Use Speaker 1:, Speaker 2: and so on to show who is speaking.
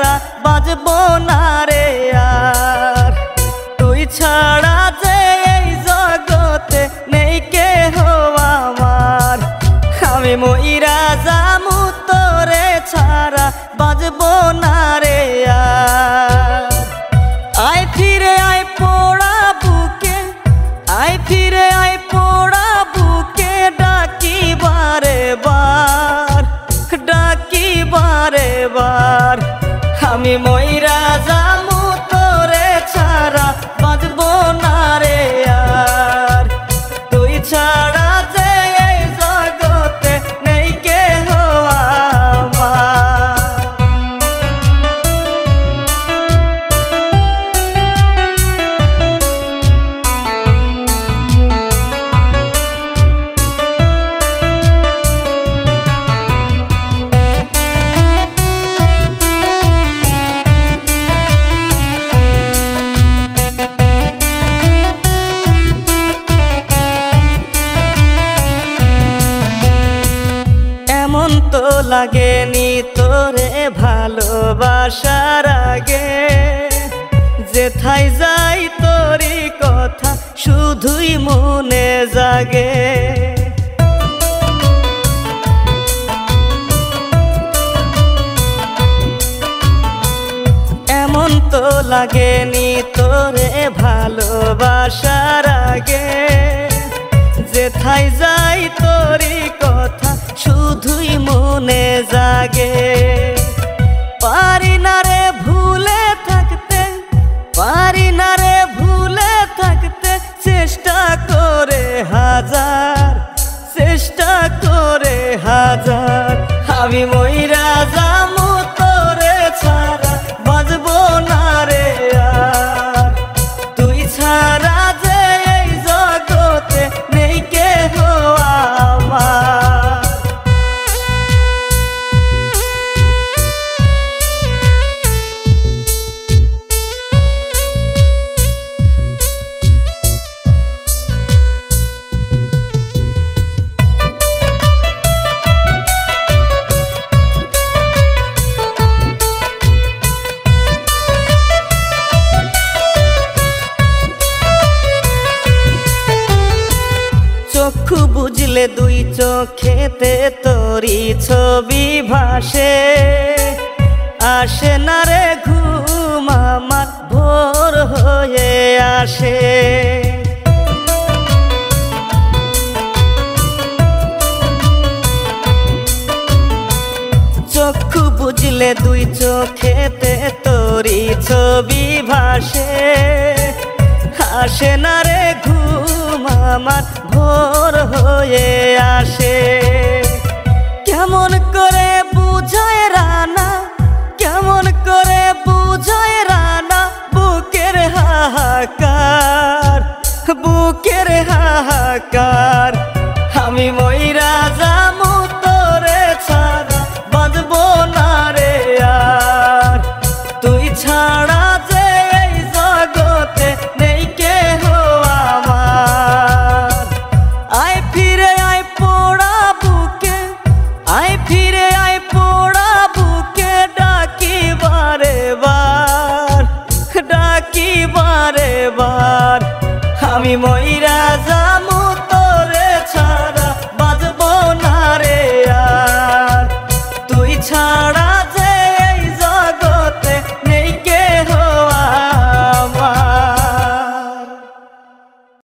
Speaker 1: ছাড়া বাঁচবো না রে আর। তুই ছাড়া যে এই জগতে নেই কেহ আমার, আমি মইরা যামু তোরে ছাড়া বাঁচবো না রে আর। আয় ফিরে আয় পোড়া বুকে, আয় ফিরে আয় পোড়া বুকে, ডাকি বারে বার, ডাকি বারে বার। আমি মইরা যামু তোরে ছাড়া বাঁচবো না রে আর। তুই ছাড়া যে এই জগতে নেই কেহ আমার। তো লাগেনি তোরে ভালোবাসার আগে, যেথায় যাই তোরই কথা শুধুই মনে জাগে। এমন তো লাগেনি তোরে ভালোবাসার আগে, যেথায় যাই তোরই কথা শুধুই মনে জাগে। পারি না রে ভুলে থাকতে, পারি না রে ভুলে থাকতে, চেষ্টা করে হাজার, চেষ্টা করে হাজার। আমি মইরা যামু তোরে ছাড়া বাঁচবো না রে আর। তুই ছাড়া যে এই জগতে নেই কেহ আমার। চক্ষু বুঝলে দুই চোখেতে তোরি ছবি ভাসে, আসে না রে ঘুম আমার ভোর হয়ে আসে। চক্ষু বুঝলে দুই চোখেতে তোরি ছবি ভাসে, আসে না রে ঘুম আমার ভোর হয়ে আসে। কেমন করে বুঝায় রানা, কেমন করে বুঝায় রানা, বুকের হাহাকার, বুকের হাহাকার। আমি মইরা যামু তোরে ছাড়া বাঁচবো না রে আর। তুই ছাড়া যে এই জগতে নেই কেহ আমার। আয় ফিরে আয় পোড়া বুকে, আয় ফিরে আয় পোড়া বুকে, ডাকি বারে বার, ডাকি বারে বার। আমি মইরা